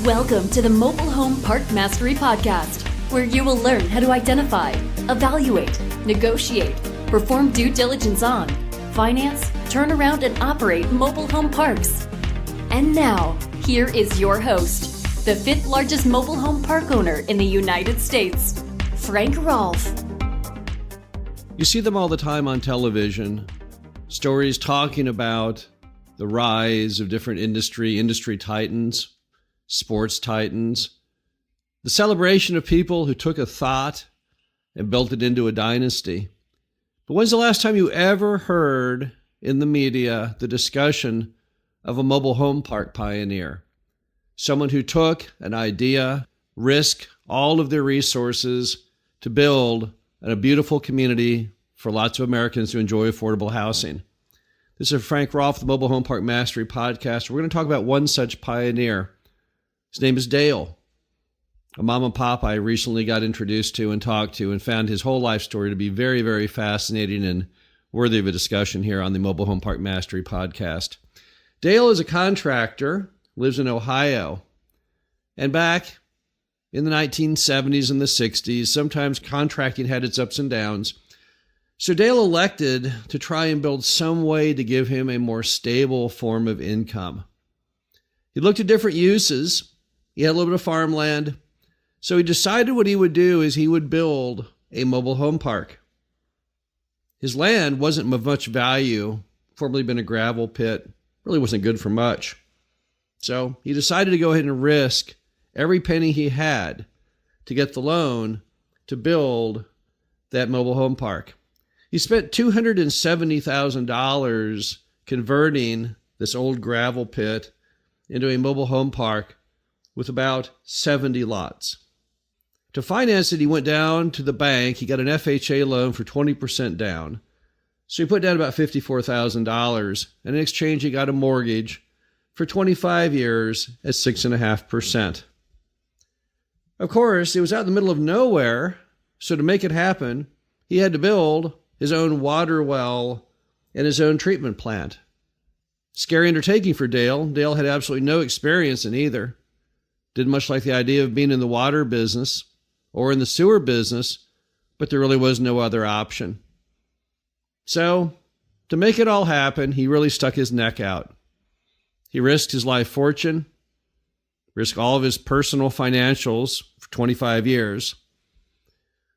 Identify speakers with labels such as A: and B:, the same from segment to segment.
A: Welcome to the Mobile Home Park Mastery Podcast, where you will learn how to identify, evaluate, negotiate, perform due diligence on, finance, turn around, and operate mobile home parks. And now, here is your host, the fifth largest mobile home park owner in the United States, Frank Rolfe.
B: You see them all the time on television, stories talking about the rise of different industry titans, sports titans, the celebration of people who took a thought and built it into a dynasty. But when's the last time you ever heard in the media the discussion of a mobile home park pioneer? Someone who took an idea, risked all of their resources to build a beautiful community for lots of Americans to enjoy affordable housing. This is Frank Rolfe, the Mobile Home Park Mastery Podcast. We're going to talk about one such pioneer. His name is Dale, a mom and pop I recently got introduced to and talked to and found his whole life story to be very, very fascinating and worthy of a discussion here on the Mobile Home Park Mastery Podcast. Dale is a contractor, lives in Ohio, and back in the 1970s and the 60s, sometimes contracting had its ups and downs. So Dale elected to try and build some way to give him a more stable form of income. He looked at different uses. He had a little bit of farmland. So he decided what he would do is he would build a mobile home park. His land wasn't of much value, formerly been a gravel pit, really wasn't good for much. So he decided to go ahead and risk every penny he had to get the loan to build that mobile home park. He spent $270,000 converting this old gravel pit into a mobile home park with about 70 lots. To finance it, he went down to the bank. He got an FHA loan for 20% down. So he put down about $54,000. And in exchange, he got a mortgage for 25 years at 6.5%. Of course, it was out in the middle of nowhere. So to make it happen, he had to build his own water well and his own treatment plant. Scary undertaking for Dale. Dale had absolutely no experience in either. Didn't much like the idea of being in the water business or in the sewer business, but there really was no other option. So, to make it all happen, he really stuck his neck out. He risked his life fortune, risked all of his personal financials for 25 years,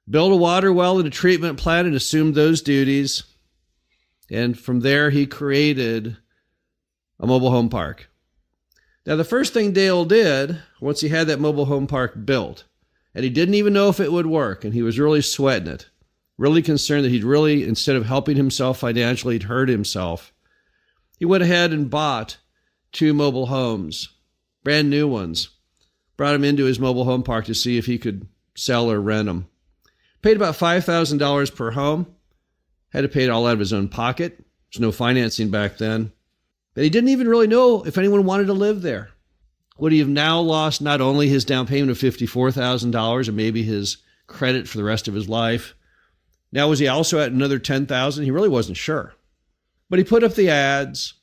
B: built a water well and a treatment plant and assumed those duties, and from there he created a mobile home park. Now, the first thing Dale did, once he had that mobile home park built, and he didn't even know if it would work, and he was really sweating it, really concerned that he'd really, instead of helping himself financially, he'd hurt himself. He went ahead and bought 2 mobile homes, brand new ones, brought them into his mobile home park to see if he could sell or rent them. Paid about $5,000 per home, had to pay it all out of his own pocket. There's no financing back then. But he didn't even really know if anyone wanted to live there. Would he have now lost not only his down payment of $54,000 and maybe his credit for the rest of his life? Now, was he also at another $10,000? He really wasn't sure. But he put up the ads.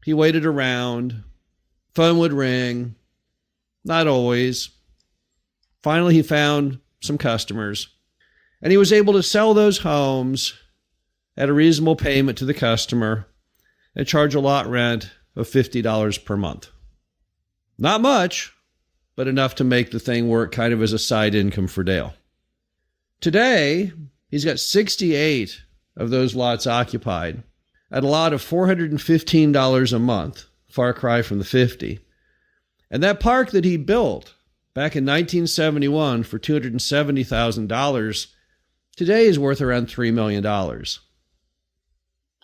B: He waited around. Phone would ring. Not always. Finally, he found some customers. And he was able to sell those homes at a reasonable payment to the customer and charge a lot rent of $50 per month. Not much, but enough to make the thing work kind of as a side income for Dale. Today, he's got 68 of those lots occupied at a lot of $415 a month, far cry from the 50. And that park that he built back in 1971 for $270,000 today is worth around $3 million.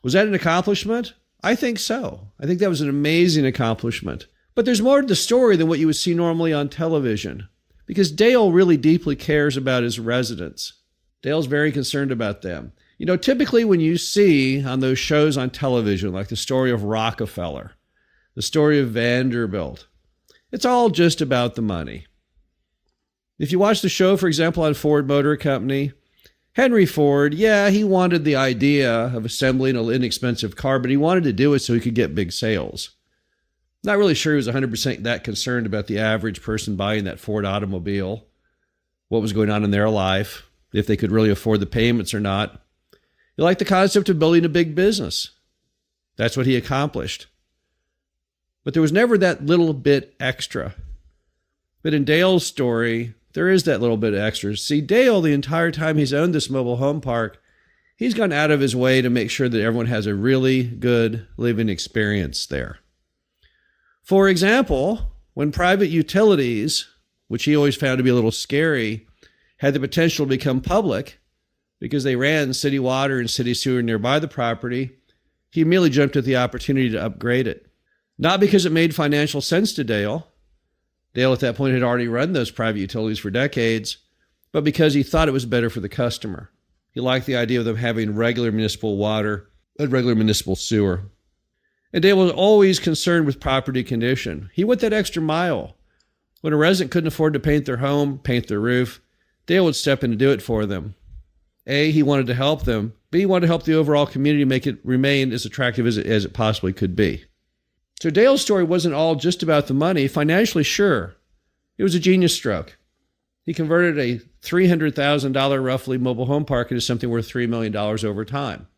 B: Was that an accomplishment? I think so. I think that was an amazing accomplishment. But there's more to the story than what you would see normally on television, because Dale really deeply cares about his residents. Dale's very concerned about them. You know, typically when you see on those shows on television, like the story of Rockefeller, the story of Vanderbilt, it's all just about the money. If you watch the show, for example, on Ford Motor Company, Henry Ford, he wanted the idea of assembling an inexpensive car, but he wanted to do it so he could get big sales. Not really sure he was 100% that concerned about the average person buying that Ford automobile, what was going on in their life, if they could really afford the payments or not. He liked the concept of building a big business. That's what he accomplished. But there was never that little bit extra. But in Dale's story, there is that little bit extra. See, Dale, the entire time he's owned this mobile home park, he's gone out of his way to make sure that everyone has a really good living experience there. For example, when private utilities, which he always found to be a little scary, had the potential to become public because they ran city water and city sewer nearby the property, he immediately jumped at the opportunity to upgrade it. Not because it made financial sense to Dale. Dale at that point had already run those private utilities for decades, but because he thought it was better for the customer. He liked the idea of them having regular municipal water and regular municipal sewer. And Dale was always concerned with property condition. He went that extra mile. When a resident couldn't afford to paint their home, paint their roof, Dale would step in to do it for them. A, he wanted to help them. B, he wanted to help the overall community make it remain as attractive as it possibly could be. So Dale's story wasn't all just about the money. Financially, sure, it was a genius stroke. He converted a $300,000 roughly mobile home park into something worth $3 million over time.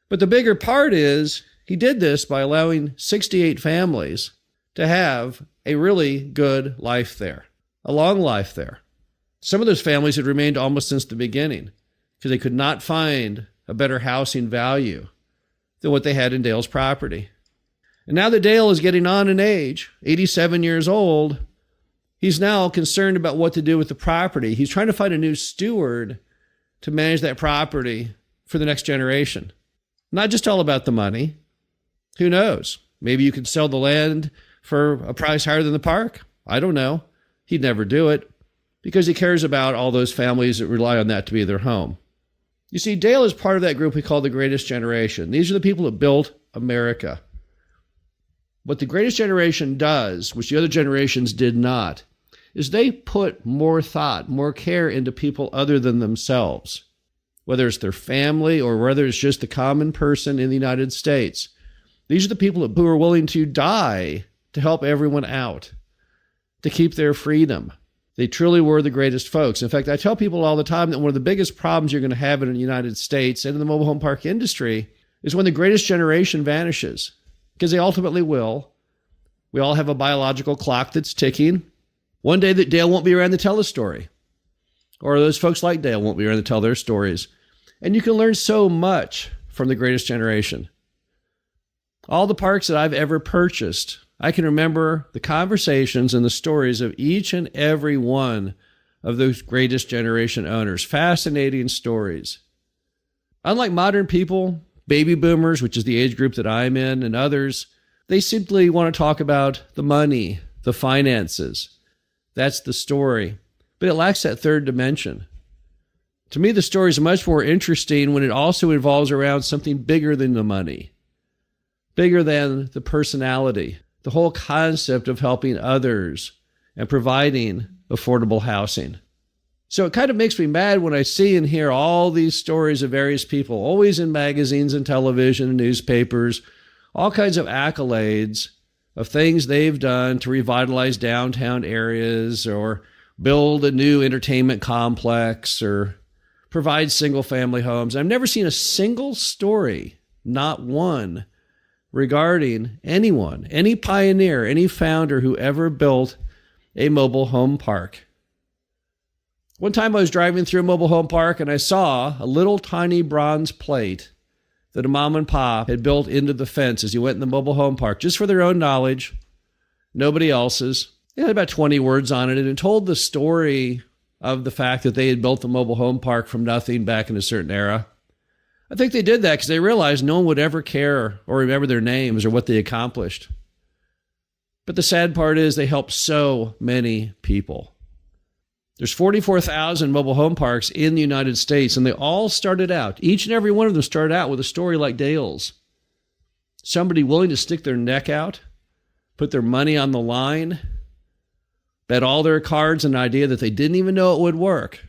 B: But the bigger part is he did this by allowing 68 families to have a really good life there, a long life there. Some of those families had remained almost since the beginning because they could not find a better housing value than what they had in Dale's property. And now that Dale is getting on in age, 87 years old, he's now concerned about what to do with the property. He's trying to find a new steward to manage that property for the next generation. Not just all about the money. Who knows? Maybe you could sell the land for a price higher than the park. I don't know. He'd never do it because he cares about all those families that rely on that to be their home. You see, Dale is part of that group we call the Greatest Generation. These are the people that built America. What the Greatest Generation does, which the other generations did not, is they put more thought, more care into people other than themselves, whether it's their family or whether it's just the common person in the United States. These are the people who are willing to die to help everyone out, to keep their freedom. They truly were the greatest folks. In fact, I tell people all the time that one of the biggest problems you're going to have in the United States and in the mobile home park industry is when the Greatest Generation vanishes. Because they ultimately will. We all have a biological clock that's ticking. One day that Dale won't be around to tell the story. Or those folks like Dale won't be around to tell their stories. And you can learn so much from the Greatest Generation. All the parks that I've ever purchased, I can remember the conversations and the stories of each and every one of those Greatest Generation owners. Fascinating stories. Unlike modern people, baby boomers, which is the age group that I'm in, and others, they simply want to talk about the money, the finances. That's the story. But it lacks that third dimension. To me, the story is much more interesting when it also involves around something bigger than the money, bigger than the personality, the whole concept of helping others and providing affordable housing. So it kind of makes me mad when I see and hear all these stories of various people, always in magazines and television and newspapers, all kinds of accolades of things they've done to revitalize downtown areas or build a new entertainment complex or provide single-family homes. I've never seen a single story, not one, regarding anyone, any pioneer, any founder who ever built a mobile home park. One time I was driving through a mobile home park and I saw a little tiny bronze plate that a mom and pop had built into the fence as you went in the mobile home park, just for their own knowledge, nobody else's. It had about 20 words on it, and it told the story of the fact that they had built the mobile home park from nothing back in a certain era. I think they did that because they realized no one would ever care or remember their names or what they accomplished. But the sad part is they helped so many people. There's 44,000 mobile home parks in the United States, and they all started out, each and every one of them started out with a story like Dale's. Somebody willing to stick their neck out, put their money on the line, bet all their cards on an idea that they didn't even know it would work,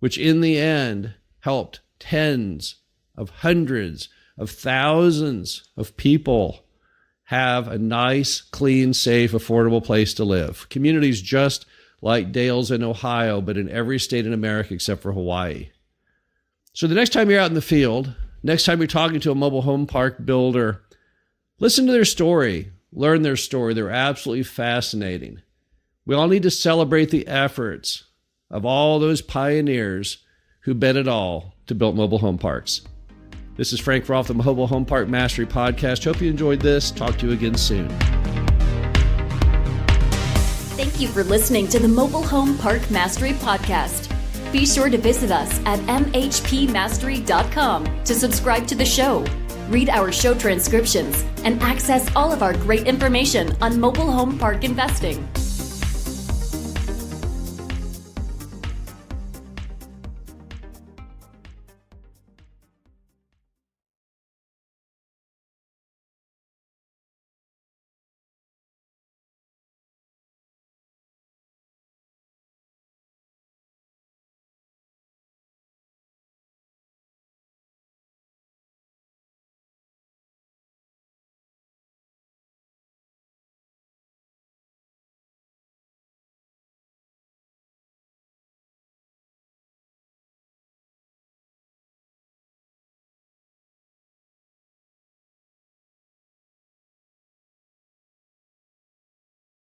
B: which in the end helped tens of hundreds of thousands of people have a nice, clean, safe, affordable place to live. Communities just like Dale's in Ohio, but in every state in America except for Hawaii. So the next time you're out in the field, next time you're talking to a mobile home park builder, listen to their story, learn their story. They're absolutely fascinating. We all need to celebrate the efforts of all those pioneers who bet it all to build mobile home parks. This is Frank Rolfe, the Mobile Home Park Mastery Podcast. Hope you enjoyed this. Talk to you again soon.
A: Thank you for listening to the Mobile Home Park Mastery Podcast. Be sure to visit us at mhpmastery.com to subscribe to the show, read our show transcriptions, and access all of our great information on mobile home park investing.